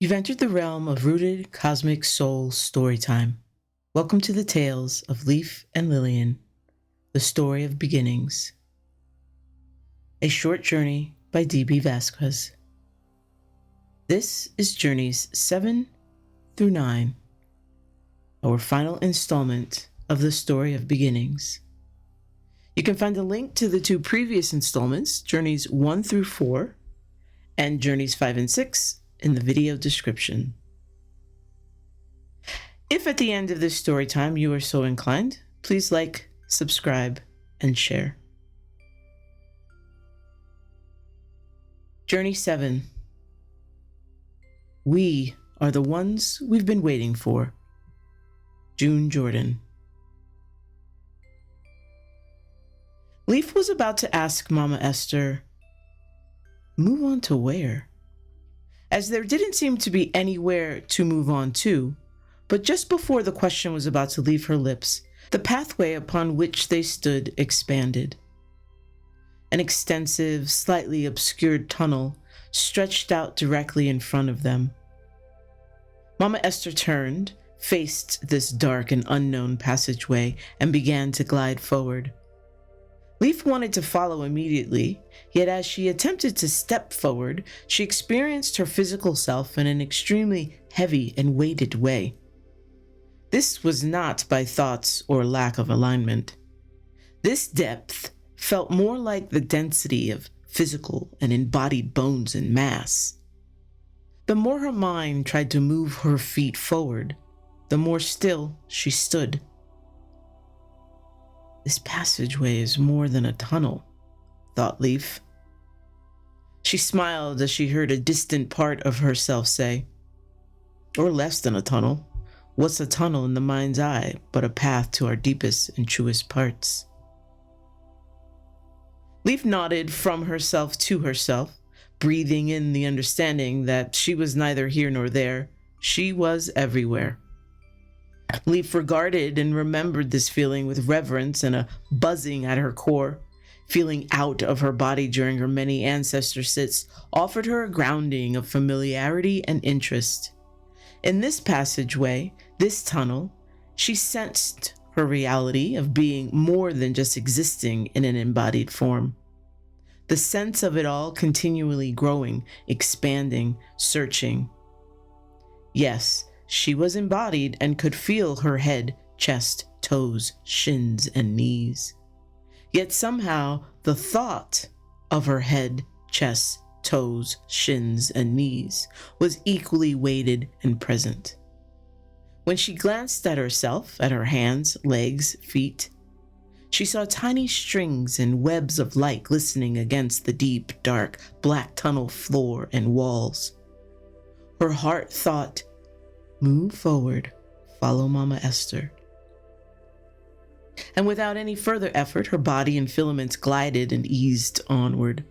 You've entered the realm of rooted cosmic soul storytime. Welcome to the tales of Leaf and Lillian, the story of beginnings. A short journey by D.B. Vasquez. This is journeys 7 through 9, our final installment of the story of beginnings. You can find a link to the two previous installments, journeys 1 through 4, and journeys 5 and 6, in the video description. If at the end of this story time you are so inclined, please like, subscribe, and share. Journey 7. We are the ones we've been waiting for. June Jordan. Leaf was about to ask Mama Esther, move on to where? As there didn't seem to be anywhere to move on to, but just before the question was about to leave her lips, the pathway upon which they stood expanded. An extensive, slightly obscured tunnel stretched out directly in front of them. Mama Esther turned, faced this dark and unknown passageway, and began to glide forward. Leaf wanted to follow immediately, yet as she attempted to step forward, she experienced her physical self in an extremely heavy and weighted way. This was not by thoughts or lack of alignment. This depth felt more like the density of physical and embodied bones and mass. The more her mind tried to move her feet forward, the more still she stood. This passageway is more than a tunnel, thought Leaf. She smiled as she heard a distant part of herself say, or less than a tunnel. What's a tunnel in the mind's eye but a path to our deepest and truest parts? Leaf nodded from herself to herself, breathing in the understanding that she was neither here nor there. She was everywhere. Leaf regarded and remembered this feeling with reverence and a buzzing at her core. Feeling out of her body during her many ancestor sits offered her a grounding of familiarity and interest. In this passageway, this tunnel, she sensed her reality of being more than just existing in an embodied form. The sense of it all continually growing, expanding, searching. Yes, she was embodied and could feel her head, chest, toes, shins, and knees. Yet somehow the thought of her head, chest, toes, shins, and knees was equally weighted and present. When she glanced at herself, at her hands, legs, feet, she saw tiny strings and webs of light glistening against the deep, dark, black tunnel floor and walls. Her heart thought, move forward, follow Mama Esther. And without any further effort, her body and filaments glided and eased onward.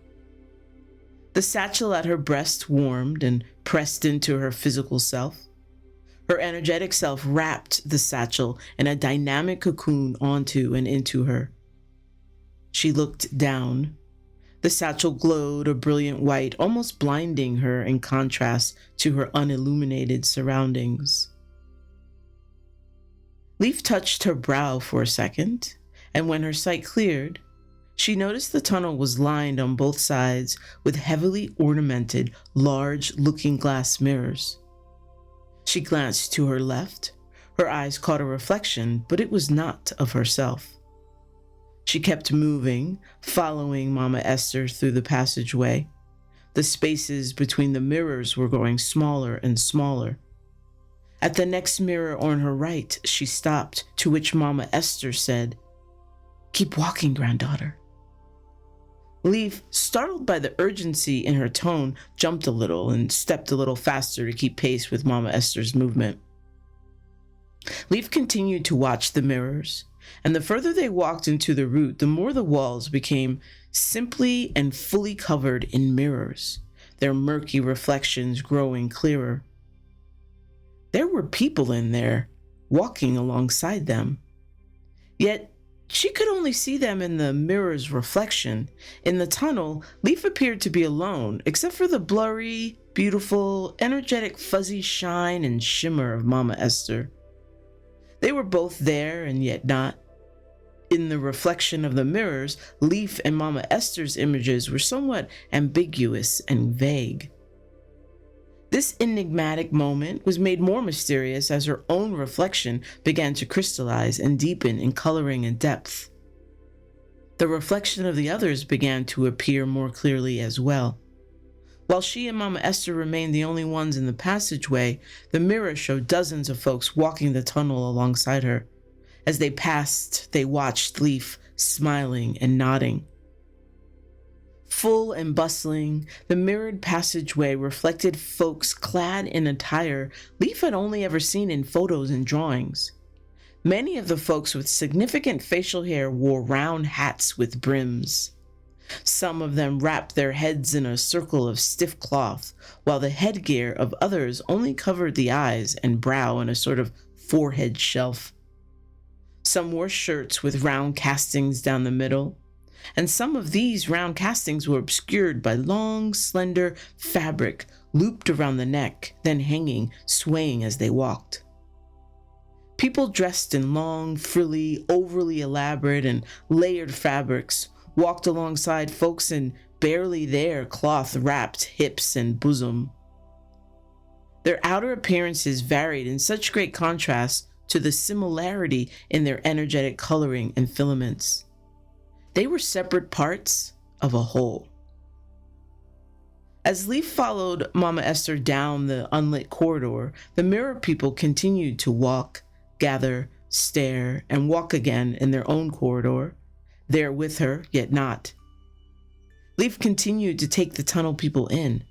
The satchel at her breast warmed and pressed into her physical self. Her energetic self wrapped the satchel in a dynamic cocoon onto and into her. She looked down. The satchel glowed a brilliant white, almost blinding her in contrast to her unilluminated surroundings. Leaf touched her brow for a second, and when her sight cleared, she noticed the tunnel was lined on both sides with heavily ornamented, large looking-glass mirrors. She glanced to her left. Her eyes caught a reflection, but it was not of herself. She kept moving, following Mama Esther through the passageway. The spaces between the mirrors were growing smaller and smaller. At the next mirror on her right, she stopped, to which Mama Esther said, keep walking, granddaughter. Leaf, startled by the urgency in her tone, jumped a little and stepped a little faster to keep pace with Mama Esther's movement. Leaf continued to watch the mirrors, and the further they walked into the route, the more the walls became simply and fully covered in mirrors, their murky reflections growing clearer. There were people in there, walking alongside them. Yet she could only see them in the mirror's reflection. In the tunnel, Leaf appeared to be alone, except for the blurry, beautiful, energetic, fuzzy shine and shimmer of Mama Esther. They were both there and yet not. In the reflection of the mirrors, Leaf and Mama Esther's images were somewhat ambiguous and vague. This enigmatic moment was made more mysterious as her own reflection began to crystallize and deepen in coloring and depth. The reflection of the others began to appear more clearly as well. While she and Mama Esther remained the only ones in the passageway, the mirror showed dozens of folks walking the tunnel alongside her. As they passed, they watched Leaf smiling and nodding. Full and bustling, the mirrored passageway reflected folks clad in attire Leaf had only ever seen in photos and drawings. Many of the folks with significant facial hair wore round hats with brims. Some of them wrapped their heads in a circle of stiff cloth, while the headgear of others only covered the eyes and brow in a sort of forehead shelf. Some wore shirts with round castings down the middle, and some of these round castings were obscured by long, slender fabric looped around the neck, then hanging, swaying as they walked. People dressed in long, frilly, overly elaborate, and layered fabrics walked alongside folks in barely there cloth-wrapped hips and bosom. Their outer appearances varied in such great contrast to the similarity in their energetic coloring and filaments. They were separate parts of a whole. As Leaf followed Mama Esther down the unlit corridor, the mirror people continued to walk, gather, stare, and walk again in their own corridor, there with her, yet not. Leaf continued to take the tunnel people in.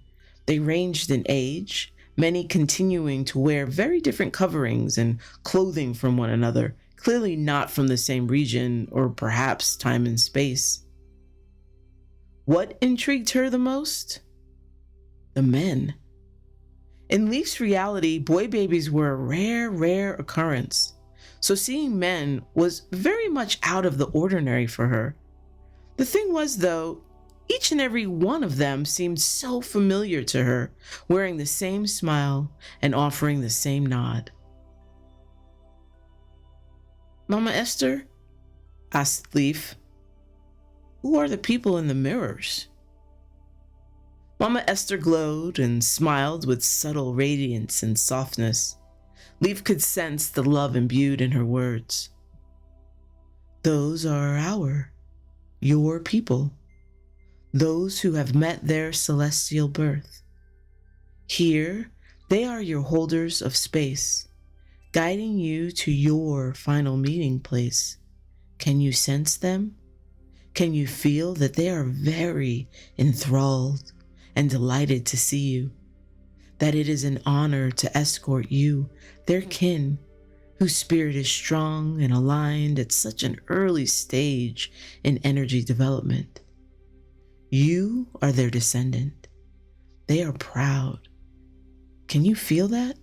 They ranged in age, many continuing to wear very different coverings and clothing from one another, clearly not from the same region or perhaps time and space. What intrigued her the most? The men. In Leaf's reality, boy babies were a rare occurrence, so seeing men was very much out of the ordinary for her. The thing was, though, each and every one of them seemed so familiar to her, wearing the same smile and offering the same nod. "Mama Esther," asked Leaf, "who are the people in the mirrors?" Mama Esther glowed and smiled with subtle radiance and softness. Leaf could sense the love imbued in her words. "Those are your people, those who have met their celestial birth. Here, they are your holders of space, guiding you to your final meeting place. Can you sense them? Can you feel that they are very enthralled and delighted to see you? That it is an honor to escort you, their kin, whose spirit is strong and aligned at such an early stage in energy development. You are their descendant. They are proud. Can you feel that?"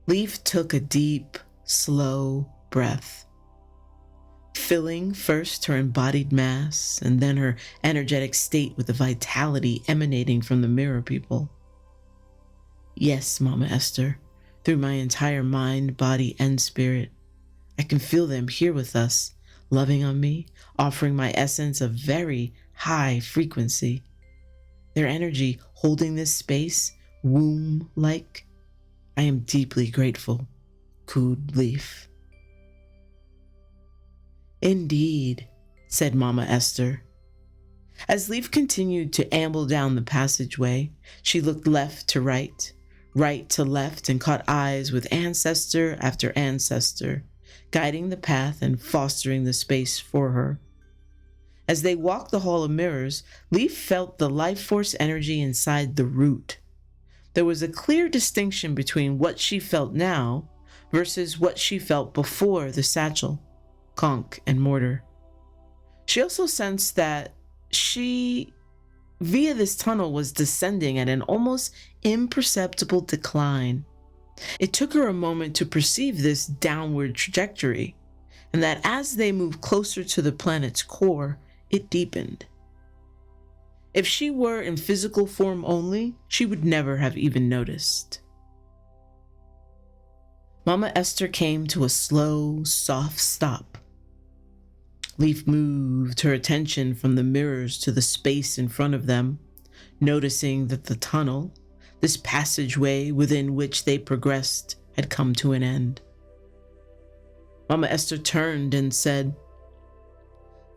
Leaf took a deep, slow breath, filling first her embodied mass and then her energetic state with the vitality emanating from the mirror people. "Yes, Mama Esther, through my entire mind, body, and spirit. I can feel them here with us, loving on me, offering my essence of very high frequency. Their energy holding this space, womb-like. I am deeply grateful," cooed Leaf. "Indeed," said Mama Esther. As Leaf continued to amble down the passageway, she looked left to right to left, and caught eyes with ancestor after ancestor, guiding the path and fostering the space for her. As they walked the hall of mirrors, Leaf felt the life force energy inside the root. There was a clear distinction between what she felt now versus what she felt before the satchel, conch, and mortar. She also sensed that she, via this tunnel, was descending at an almost imperceptible decline. It took her a moment to perceive this downward trajectory, and that as they moved closer to the planet's core, it deepened. If she were in physical form only, she would never have even noticed. Mama Esther came to a slow, soft stop. Leaf moved her attention from the mirrors to the space in front of them, noticing that the tunnel, this passageway within which they progressed, had come to an end. Mama Esther turned and said,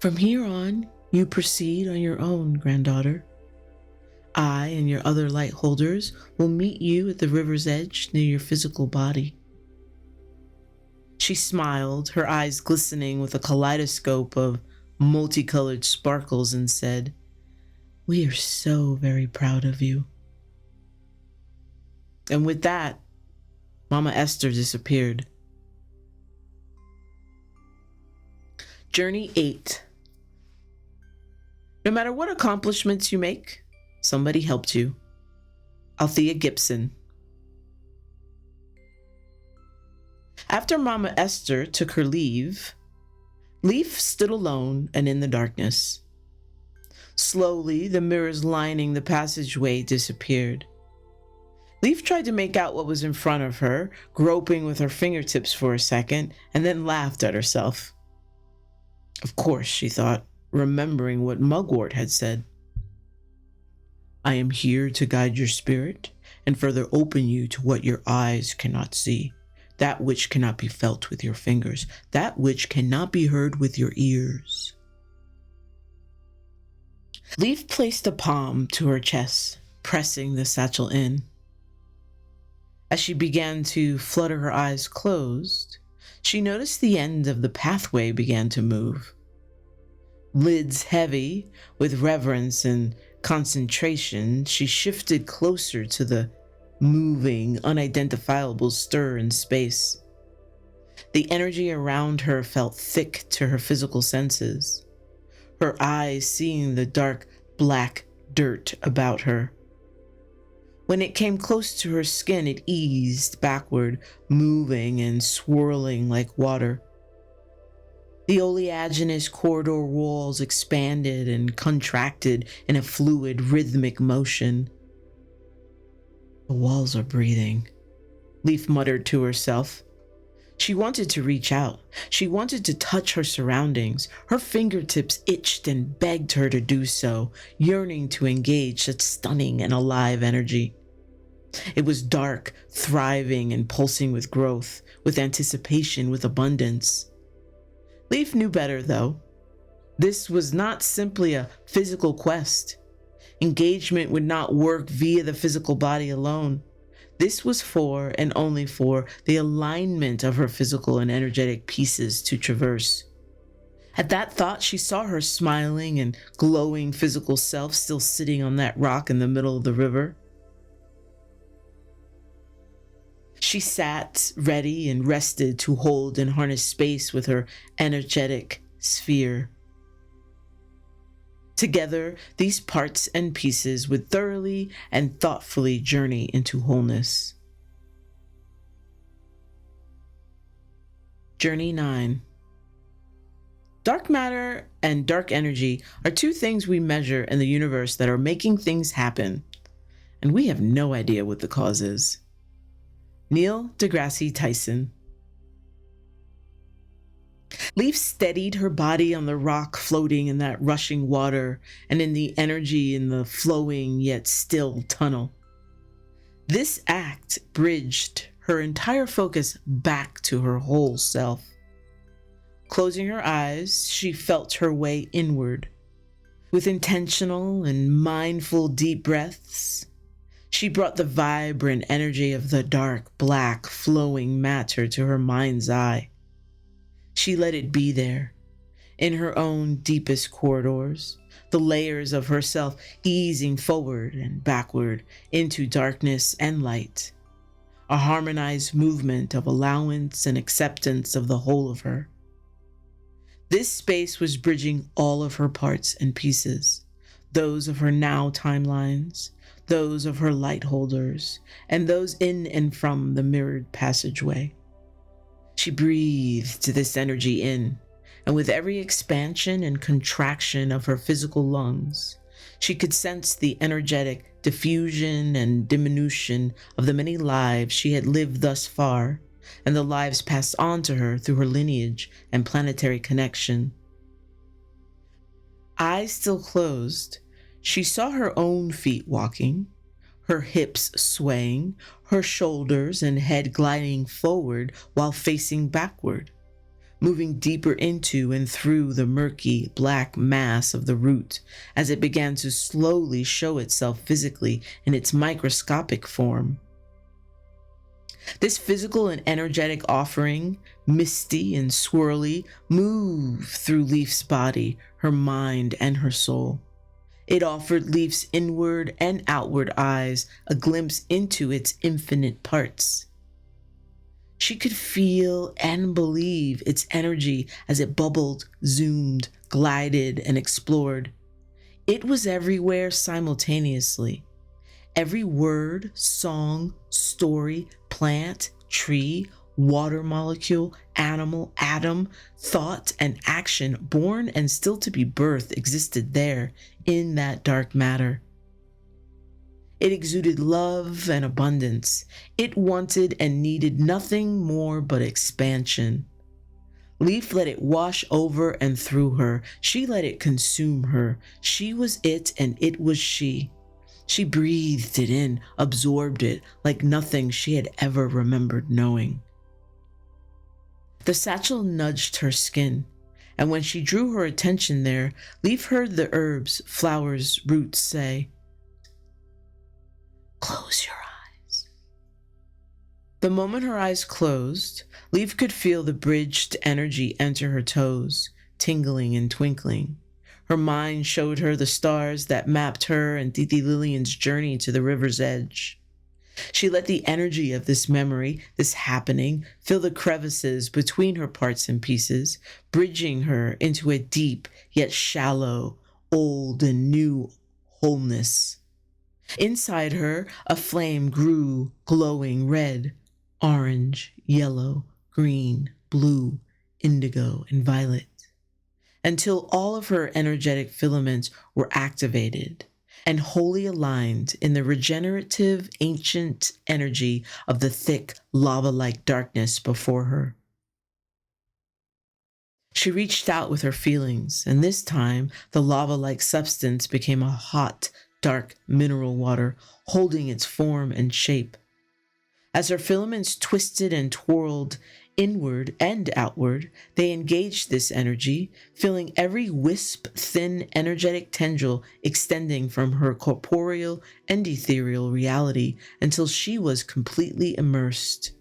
"From here on, you proceed on your own, granddaughter. I and your other light holders will meet you at the river's edge near your physical body." She smiled, her eyes glistening with a kaleidoscope of multicolored sparkles, and said, "We are so very proud of you." And with that, Mama Esther disappeared. Journey 8. No matter what accomplishments you make, somebody helped you. Ofelea Gibson. After Mama Esther took her leave, Leaf stood alone and in the darkness. Slowly, the mirrors lining the passageway disappeared. Leaf tried to make out what was in front of her, groping with her fingertips for a second, and then laughed at herself. Of course, she thought, remembering what Mugwort had said. "I am here to guide your spirit and further open you to what your eyes cannot see, that which cannot be felt with your fingers, that which cannot be heard with your ears." Leaf placed a palm to her chest, pressing the satchel in. As she began to flutter her eyes closed, she noticed the end of the pathway began to move. Lids heavy with reverence and concentration, she shifted closer to the moving, unidentifiable stir in space. The energy around her felt thick to her physical senses, her eyes seeing the dark black dirt about her. When it came close to her skin, it eased backward, moving and swirling like water. The oleaginous corridor walls expanded and contracted in a fluid, rhythmic motion. "The walls are breathing," Leaf muttered to herself. She wanted to reach out. She wanted to touch her surroundings. Her fingertips itched and begged her to do so, yearning to engage such stunning and alive energy. It was dark, thriving, and pulsing with growth, with anticipation, with abundance. Leaf knew better, though. This was not simply a physical quest. Engagement would not work via the physical body alone. This was for, and only for, the alignment of her physical and energetic pieces to traverse. At that thought, she saw her smiling and glowing physical self still sitting on that rock in the middle of the river. She sat ready and rested to hold and harness space with her energetic sphere. Together, these parts and pieces would thoroughly and thoughtfully journey into wholeness. Journey 9. Dark matter and dark energy are two things we measure in the universe that are making things happen, and we have no idea what the cause is. Neil deGrasse Tyson. Leaf steadied her body on the rock floating in that rushing water and in the energy in the flowing yet still tunnel. This act bridged her entire focus back to her whole self. Closing her eyes, she felt her way inward. With intentional and mindful deep breaths, she brought the vibrant energy of the dark, black, flowing matter to her mind's eye. She let it be there, in her own deepest corridors, the layers of herself easing forward and backward into darkness and light, a harmonized movement of allowance and acceptance of the whole of her. This space was bridging all of her parts and pieces, those of her now timelines, those of her light holders, and those in and from the mirrored passageway. She breathed this energy in, and with every expansion and contraction of her physical lungs, She could sense the energetic diffusion and diminution of the many lives she had lived thus far, and the lives passed on to her through her lineage and planetary connection. Eyes still closed, she saw her own feet walking, her hips swaying, her shoulders and head gliding forward while facing backward, moving deeper into and through the murky black mass of the root as it began to slowly show itself physically in its microscopic form. This physical and energetic offering, misty and swirly, moved through Leaf's body, her mind, and her soul. It offered Leaf's inward and outward eyes a glimpse into its infinite parts. She could feel and believe its energy as it bubbled, zoomed, glided, and explored. It was everywhere simultaneously. Every word, song, story, plant, tree, water molecule, animal, atom, thought, and action, born and still to be birthed, existed there in that dark matter. It exuded love and abundance. It wanted and needed nothing more but expansion. Leaf let it wash over and through her. She let it consume her. She was it and it was she. She breathed it in, absorbed it like nothing she had ever remembered knowing. The satchel nudged her skin, and when she drew her attention there, Leaf heard the herbs, flowers, roots say, "Close your eyes." The moment her eyes closed, Leaf could feel the bridged energy enter her toes, tingling and twinkling. Her mind showed her the stars that mapped her and Titi Lillian's journey to the river's edge. She let the energy of this memory, this happening, fill the crevices between her parts and pieces, bridging her into a deep yet shallow, old and new wholeness. Inside her, a flame grew, glowing red, orange, yellow, green, blue, indigo, and violet, until all of her energetic filaments were activated and wholly aligned in the regenerative ancient energy of the thick lava-like darkness before her. She reached out with her feelings, and this time the lava-like substance became a hot, dark mineral water, holding its form and shape. As her filaments twisted and twirled inward and outward, they engaged this energy, filling every wisp thin energetic tendril extending from her corporeal and ethereal reality until she was completely immersed.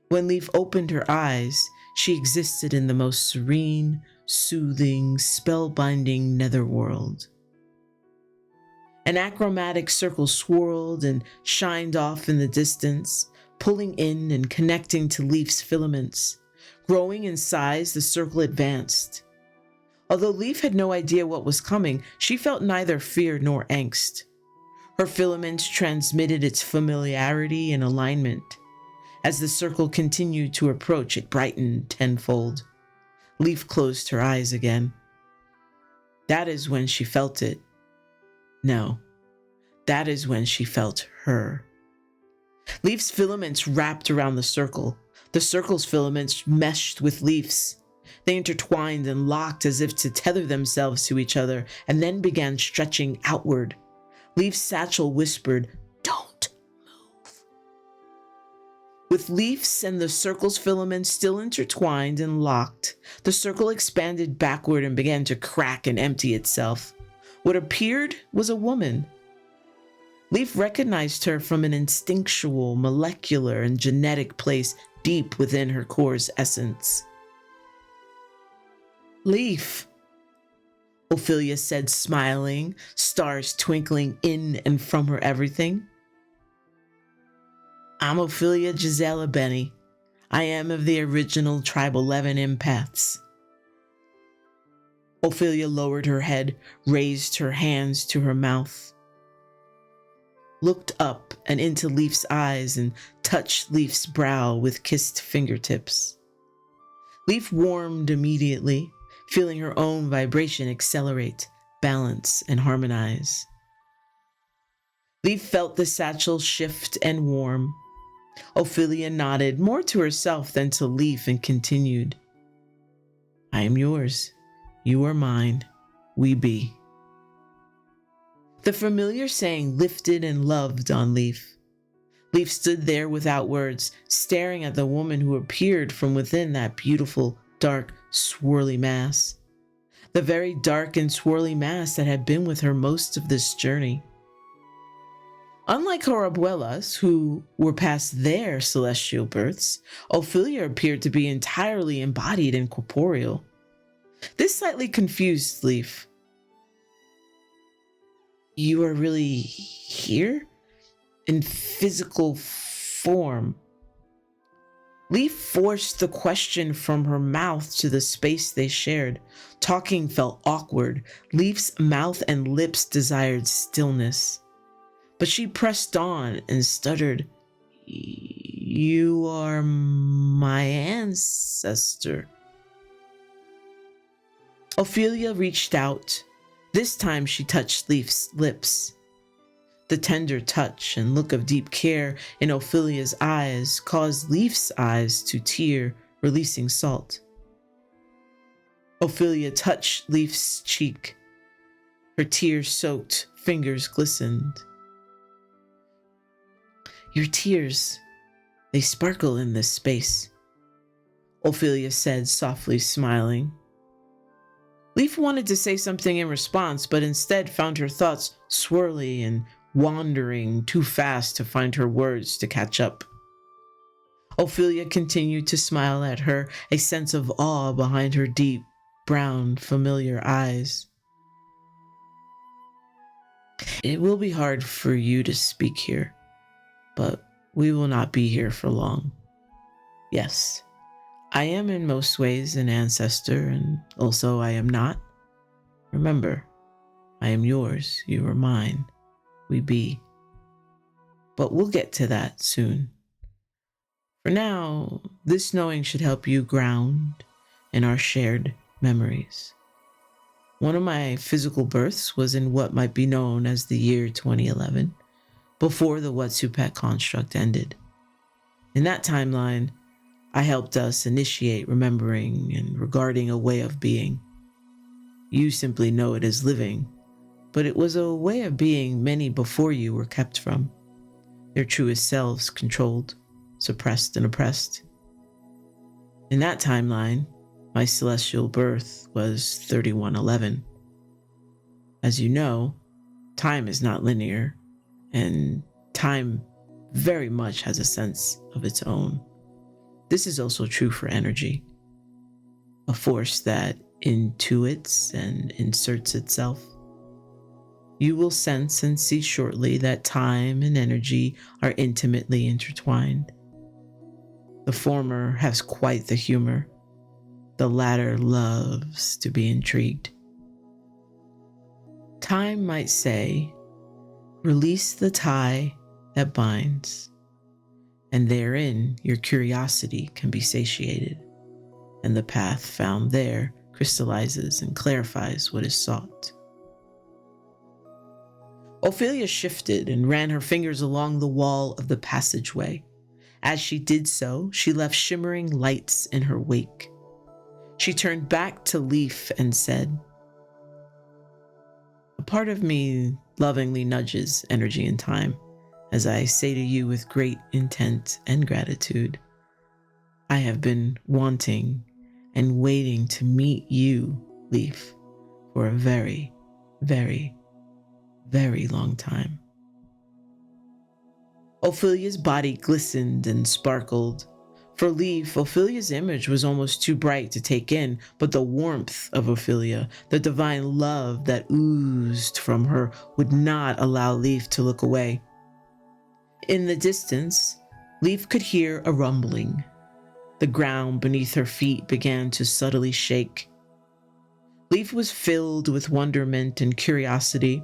When Leaf opened her eyes, she existed in the most serene, soothing, spellbinding netherworld. An achromatic circle swirled and shined off in the distance, pulling in and connecting to Leaf's filaments. Growing in size, the circle advanced. Although Leaf had no idea what was coming, she felt neither fear nor angst. Her filaments transmitted its familiarity and alignment. As the circle continued to approach, it brightened tenfold. Leaf closed her eyes again. That is when she felt it. No, that is when she felt her. Leaf's filaments wrapped around the circle. The circle's filaments meshed with Leaf's. They intertwined and locked as if to tether themselves to each other, and then began stretching outward. Leaf's satchel whispered, "Don't move." With Leaf's and the circle's filaments still intertwined and locked, the circle expanded backward and began to crack and empty itself. What appeared was a woman. Leaf recognized her from an instinctual, molecular, and genetic place deep within her core's essence. "Leaf," Ofelea said, smiling, stars twinkling in and from her everything. "I'm Ofelea Gisele Abeni. I am of the original Tribe 11 empaths." Ofelea lowered her head, raised her hands to her mouth, looked up and into Leaf's eyes, and touched Leaf's brow with kissed fingertips. Leaf warmed immediately, feeling her own vibration accelerate, balance, and harmonize. Leaf felt the satchel shift and warm. Ofelea nodded, more to herself than to Leaf, and continued. I am yours. You are mine. We be. The familiar saying lifted and loved on Leaf. Leaf stood there without words, staring at the woman who appeared from within that beautiful, dark, swirly mass. The very dark and swirly mass that had been with her most of this journey. Unlike her abuelas, who were past their celestial births, Ofelea appeared to be entirely embodied and corporeal. This slightly confused Leaf. You are really here? In physical form? Leaf forced the question from her mouth to the space they shared. Talking felt awkward. Leaf's mouth and lips desired stillness. But she pressed on and stuttered, You are my ancestor. Ofelea reached out. This time she touched Leaf's lips. The tender touch and look of deep care in Ophelia's eyes caused Leaf's eyes to tear, releasing salt. Ofelea touched Leaf's cheek. Her tear-soaked fingers glistened. Your tears, they sparkle in this space, Ofelea said, softly smiling. Leaf wanted to say something in response, but instead found her thoughts swirly and wandering too fast to find her words to catch up. Ofelea continued to smile at her, a sense of awe behind her deep, brown, familiar eyes. It will be hard for you to speak here, but we will not be here for long. Yes, I am in most ways an ancestor, and also I am not. Remember, I am yours, you are mine, we be. But we'll get to that soon. For now, this knowing should help you ground in our shared memories. One of my physical births was in what might be known as the year 2011. Before the Wet'suwet'en construct ended. In that timeline, I helped us initiate remembering and regarding a way of being. You simply know it as living, but it was a way of being many before you were kept from, their truest selves controlled, suppressed, and oppressed. In that timeline, my celestial birth was 3111. As you know, time is not linear, and time very much has a sense of its own. This is also true for energy, a force that intuits and inserts itself. You will sense and see shortly that time and energy are intimately intertwined. The former has quite the humor. The latter loves to be intrigued. Time might say, release the tie that binds, and therein your curiosity can be satiated, and the path found there crystallizes and clarifies what is sought. Ofelea shifted and ran her fingers along the wall of the passageway. As she did so, she left shimmering lights in her wake. She turned back to Leaf and said, A part of me lovingly nudges energy and time as I say to you with great intent and gratitude, I have been wanting and waiting to meet you, Leaf, for a very, very, very long time. Ophelia's body glistened and sparkled. For Leaf, Ophelia's image was almost too bright to take in, but the warmth of Ofelea, the divine love that oozed from her, would not allow Leaf to look away. In the distance, Leaf could hear a rumbling. The ground beneath her feet began to subtly shake. Leaf was filled with wonderment and curiosity,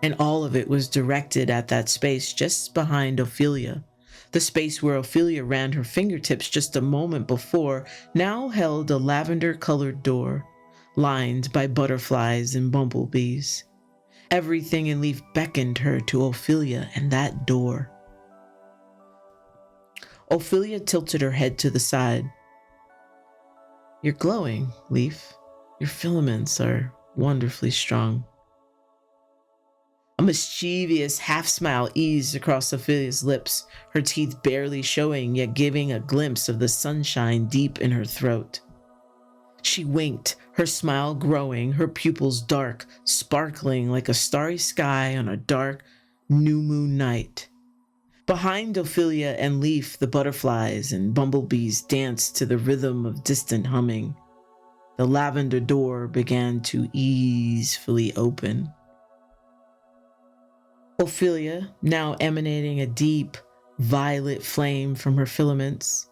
and all of it was directed at that space just behind Ofelea. The space where Ofelea ran her fingertips just a moment before now held a lavender-colored door, lined by butterflies and bumblebees. Everything in Leaf beckoned her to Ofelea and that door. Ofelea tilted her head to the side. "You're glowing, Leaf. Your filaments are wonderfully strong." A mischievous half-smile eased across Ophelia's lips, her teeth barely showing, yet giving a glimpse of the sunshine deep in her throat. She winked, her smile growing, her pupils dark, sparkling like a starry sky on a dark, new moon night. Behind Ofelea and Leaf, the butterflies and bumblebees danced to the rhythm of distant humming. The lavender door began to easefully open. Ofelea, now emanating a deep, violet flame from her filaments,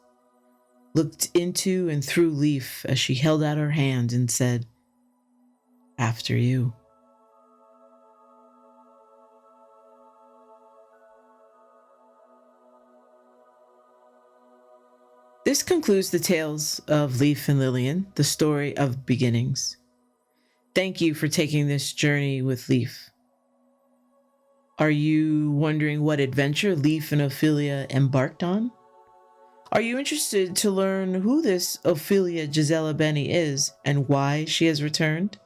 looked into and through Leaf as she held out her hand and said, "After you." This concludes the tales of Leaf and Lillian, the story of beginnings. Thank you for taking this journey with Leaf. Are you wondering what adventure Leaf and Ofelea embarked on? Are you interested to learn who this Ofelea Gisele Abeni is and why she has returned?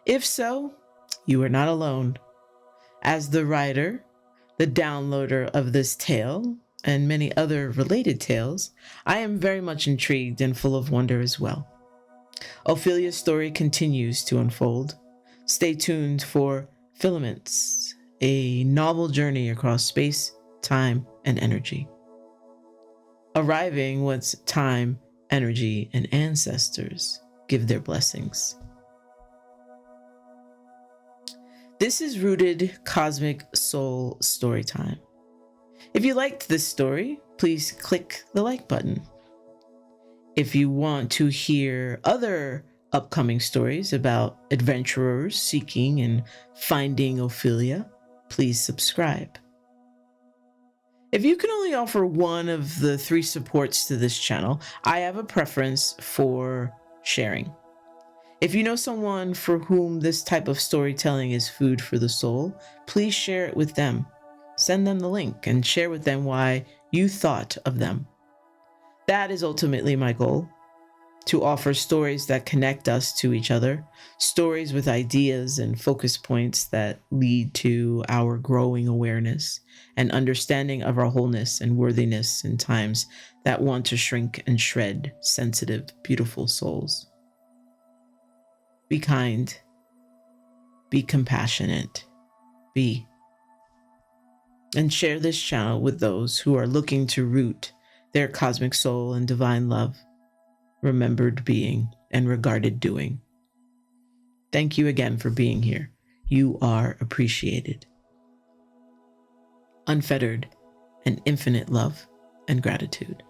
If so, you are not alone. As the writer, the downloader of this tale, and many other related tales, I am very much intrigued and full of wonder as well. Ophelia's story continues to unfold. Stay tuned for Filaments, a novel journey across space, time, and energy. Arriving once time, energy, and ancestors give their blessings. This is Rooted Cosmic Soul Storytime. If you liked this story, please click the like button. If you want to hear other upcoming stories about adventurers seeking and finding Ofelea, please subscribe. If you can only offer one of the 3 supports to this channel, I have a preference for sharing. If you know someone for whom this type of storytelling is food for the soul, please share it with them. Send them the link and share with them why you thought of them. That is ultimately my goal, to offer stories that connect us to each other, stories with ideas and focus points that lead to our growing awareness and understanding of our wholeness and worthiness in times that want to shrink and shred sensitive, beautiful souls. Be kind, be compassionate, be. And share this channel with those who are looking to root their cosmic soul in divine love, remembered being, and regarded doing. Thank you again for being here. You are appreciated. Unfettered and infinite love and gratitude.